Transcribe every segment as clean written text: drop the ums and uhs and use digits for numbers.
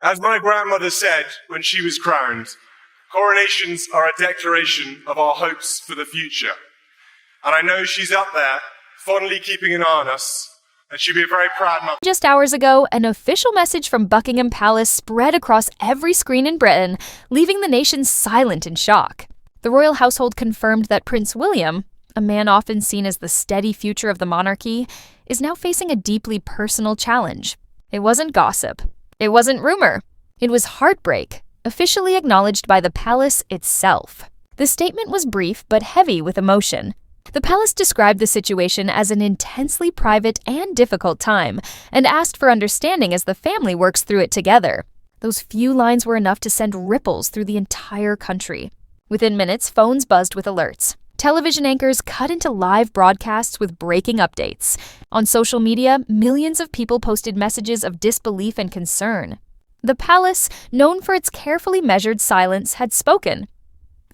As my grandmother said when she was crowned, coronations are a declaration of our hopes for the future. And I know she's up there, fondly keeping an eye on us, and she'll be a very proud mother. Just hours ago, an official message from Buckingham Palace spread across every screen in Britain, leaving the nation silent in shock. The royal household confirmed that Prince William, a man often seen as the steady future of the monarchy, is now facing a deeply personal challenge. It wasn't gossip. It wasn't rumor. It was heartbreak, officially acknowledged by the palace itself. The statement was brief but heavy with emotion. The palace described the situation as an intensely private and difficult time and asked for understanding as the family works through it together. Those few lines were enough to send ripples through the entire country. Within minutes, phones buzzed with alerts. Television anchors cut into live broadcasts with breaking updates. On social media, millions of people posted messages of disbelief and concern. The palace, known for its carefully measured silence, had spoken.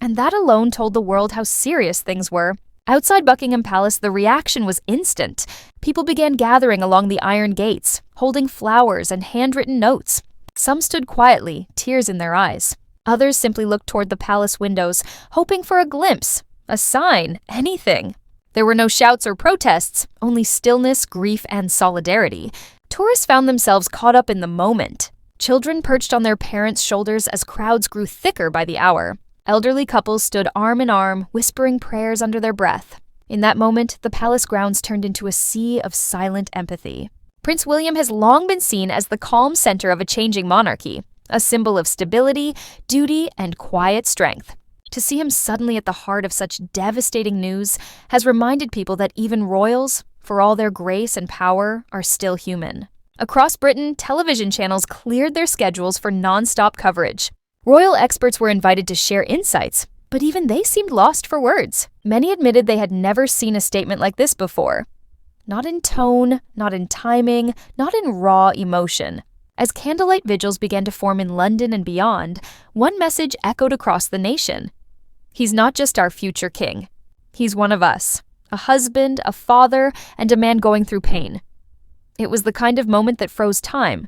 And that alone told the world how serious things were. Outside Buckingham Palace, the reaction was instant. People began gathering along the iron gates, holding flowers and handwritten notes. Some stood quietly, tears in their eyes. Others simply looked toward the palace windows, hoping for a glimpse, a sign, anything. There were no shouts or protests, only stillness, grief, and solidarity. Tourists found themselves caught up in the moment. Children perched on their parents' shoulders as crowds grew thicker by the hour. Elderly couples stood arm in arm, whispering prayers under their breath. In that moment, the palace grounds turned into a sea of silent empathy. Prince William has long been seen as the calm center of a changing monarchy, a symbol of stability, duty, and quiet strength. To see him suddenly at the heart of such devastating news has reminded people that even royals, for all their grace and power, are still human. Across Britain, television channels cleared their schedules for non-stop coverage. Royal experts were invited to share insights, but even they seemed lost for words. Many admitted they had never seen a statement like this before. Not in tone, not in timing, not in raw emotion. As candlelight vigils began to form in London and beyond, one message echoed across the nation. He's not just our future king. He's one of us, a husband, a father, and a man going through pain. It was the kind of moment that froze time,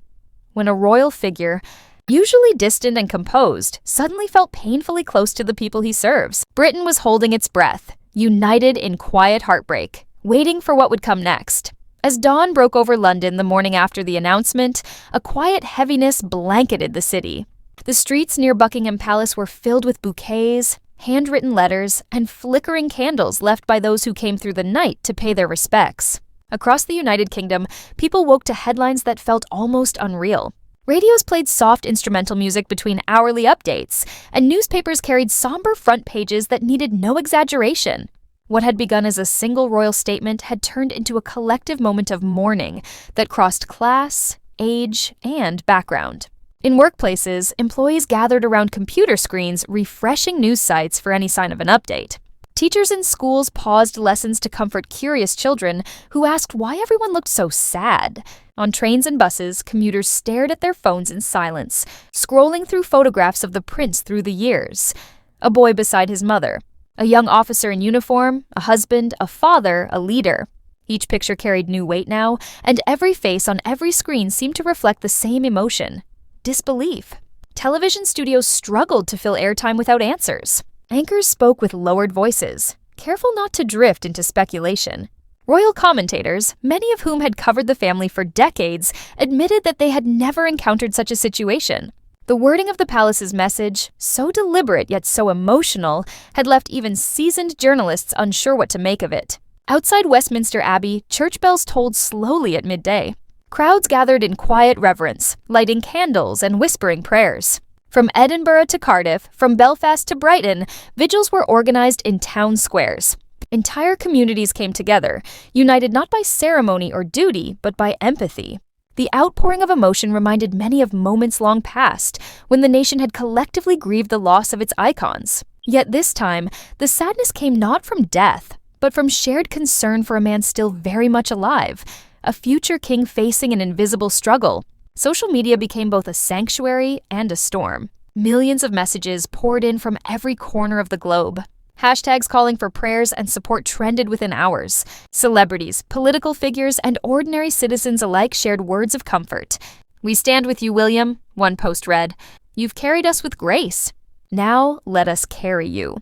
when a royal figure, usually distant and composed, suddenly felt painfully close to the people he serves. Britain was holding its breath, united in quiet heartbreak, waiting for what would come next. As dawn broke over London the morning after the announcement, a quiet heaviness blanketed the city. The streets near Buckingham Palace were filled with bouquets, handwritten letters, and flickering candles left by those who came through the night to pay their respects. Across the United Kingdom, people woke to headlines that felt almost unreal. Radios played soft instrumental music between hourly updates, and newspapers carried somber front pages that needed no exaggeration. What had begun as a single royal statement had turned into a collective moment of mourning that crossed class, age, and background. In workplaces, employees gathered around computer screens, refreshing news sites for any sign of an update. Teachers in schools paused lessons to comfort curious children who asked why everyone looked so sad. On trains and buses, commuters stared at their phones in silence, scrolling through photographs of the prince through the years. A boy beside his mother, a young officer in uniform, a husband, a father, a leader. Each picture carried new weight now, and every face on every screen seemed to reflect the same emotion: disbelief. Television studios struggled to fill airtime without answers. Anchors spoke with lowered voices, careful not to drift into speculation. Royal commentators, many of whom had covered the family for decades, admitted that they had never encountered such a situation. The wording of the palace's message, so deliberate yet so emotional, had left even seasoned journalists unsure what to make of it. Outside Westminster Abbey, church bells tolled slowly at midday. Crowds gathered in quiet reverence, lighting candles and whispering prayers. From Edinburgh to Cardiff, from Belfast to Brighton, vigils were organized in town squares. Entire communities came together, united not by ceremony or duty, but by empathy. The outpouring of emotion reminded many of moments long past, when the nation had collectively grieved the loss of its icons. Yet this time, the sadness came not from death, but from shared concern for a man still very much alive, a future king facing an invisible struggle. Social media became both a sanctuary and a storm. Millions of messages poured in from every corner of the globe. Hashtags calling for prayers and support trended within hours. Celebrities, political figures, and ordinary citizens alike shared words of comfort. "We stand with you, William," one post read. "You've carried us with grace. Now let us carry you."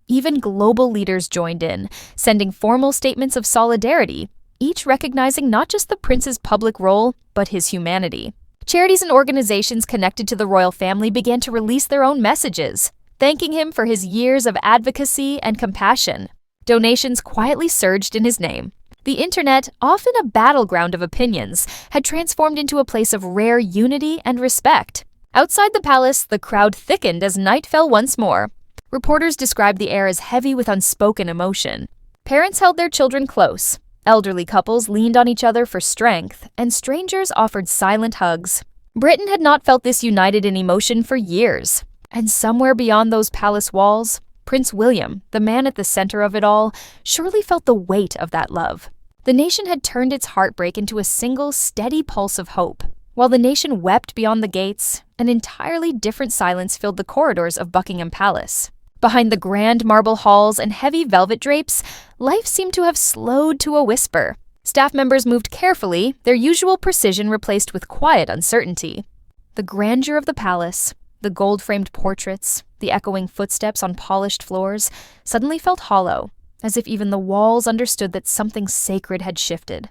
Even global leaders joined in, sending formal statements of solidarity, each recognizing not just the prince's public role, but his humanity. Charities and organizations connected to the royal family began to release their own messages, thanking him for his years of advocacy and compassion. Donations quietly surged in his name. The internet, often a battleground of opinions, had transformed into a place of rare unity and respect. Outside the palace, the crowd thickened as night fell once more. Reporters described the air as heavy with unspoken emotion. Parents held their children close. Elderly couples leaned on each other for strength, and strangers offered silent hugs. Britain had not felt this united in emotion for years. And somewhere beyond those palace walls, Prince William, the man at the center of it all, surely felt the weight of that love. The nation had turned its heartbreak into a single, steady pulse of hope. While the nation wept beyond the gates, an entirely different silence filled the corridors of Buckingham Palace. Behind the grand marble halls and heavy velvet drapes, life seemed to have slowed to a whisper. Staff members moved carefully, their usual precision replaced with quiet uncertainty. The grandeur of the palace, the gold-framed portraits, the echoing footsteps on polished floors, suddenly felt hollow, as if even the walls understood that something sacred had shifted.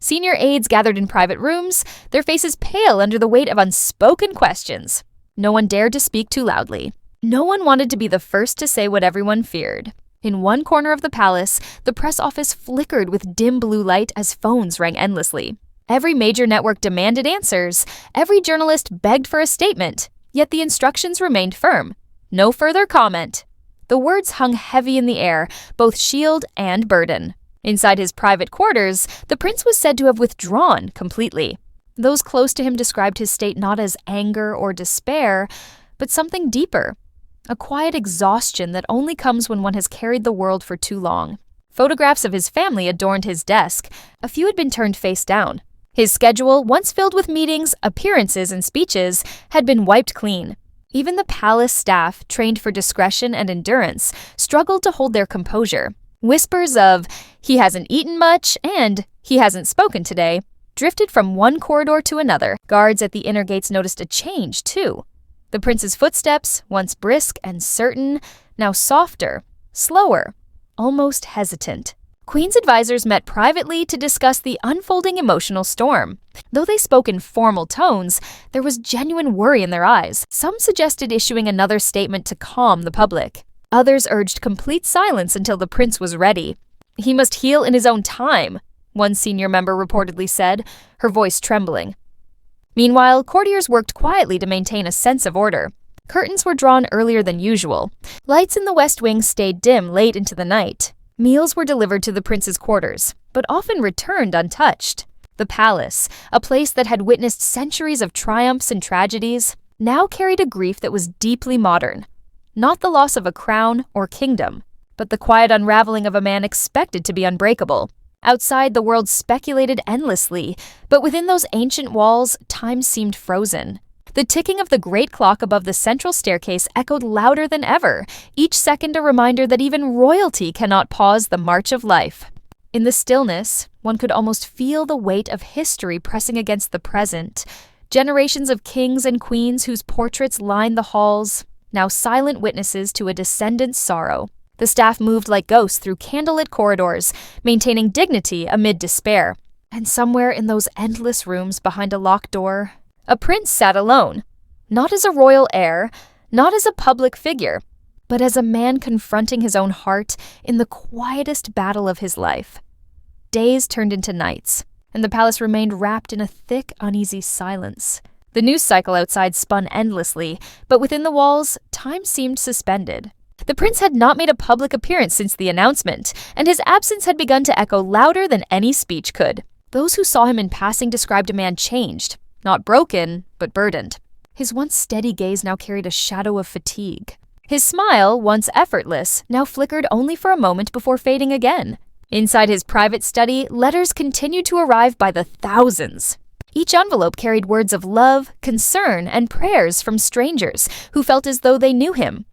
Senior aides gathered in private rooms, their faces pale under the weight of unspoken questions. No one dared to speak too loudly. No one wanted to be the first to say what everyone feared. In one corner of the palace, the press office flickered with dim blue light as phones rang endlessly. Every major network demanded answers. Every journalist begged for a statement. Yet the instructions remained firm. No further comment. The words hung heavy in the air, both shield and burden. Inside his private quarters, the prince was said to have withdrawn completely. Those close to him described his state not as anger or despair, but something deeper. A quiet exhaustion that only comes when one has carried the world for too long. Photographs of his family adorned his desk. A few had been turned face down. His schedule, once filled with meetings, appearances, and speeches, had been wiped clean. Even the palace staff, trained for discretion and endurance, struggled to hold their composure. Whispers of, "He hasn't eaten much," and "He hasn't spoken today," drifted from one corridor to another. Guards at the inner gates noticed a change, too. The prince's footsteps, once brisk and certain, now softer, slower, almost hesitant. Queen's advisors met privately to discuss the unfolding emotional storm. Though they spoke in formal tones, there was genuine worry in their eyes. Some suggested issuing another statement to calm the public. Others urged complete silence until the prince was ready. "He must heal in his own time," one senior member reportedly said, her voice trembling. Meanwhile, courtiers worked quietly to maintain a sense of order. Curtains were drawn earlier than usual. Lights in the West Wing stayed dim late into the night. Meals were delivered to the prince's quarters, but often returned untouched. The palace, a place that had witnessed centuries of triumphs and tragedies, now carried a grief that was deeply modern. Not the loss of a crown or kingdom, but the quiet unraveling of a man expected to be unbreakable. Outside, the world speculated endlessly, but within those ancient walls, time seemed frozen. The ticking of the great clock above the central staircase echoed louder than ever, each second a reminder that even royalty cannot pause the march of life. In the stillness, one could almost feel the weight of history pressing against the present. Generations of kings and queens whose portraits lined the halls, now silent witnesses to a descendant's sorrow. The staff moved like ghosts through candlelit corridors, maintaining dignity amid despair. And somewhere in those endless rooms behind a locked door, a prince sat alone, not as a royal heir, not as a public figure, but as a man confronting his own heart in the quietest battle of his life. Days turned into nights, and the palace remained wrapped in a thick, uneasy silence. The news cycle outside spun endlessly, but within the walls, time seemed suspended. The prince had not made a public appearance since the announcement, and his absence had begun to echo louder than any speech could. Those who saw him in passing described a man changed, not broken, but burdened. His once steady gaze now carried a shadow of fatigue. His smile, once effortless, now flickered only for a moment before fading again. Inside his private study, letters continued to arrive by the thousands. Each envelope carried words of love, concern, and prayers from strangers who felt as though they knew him.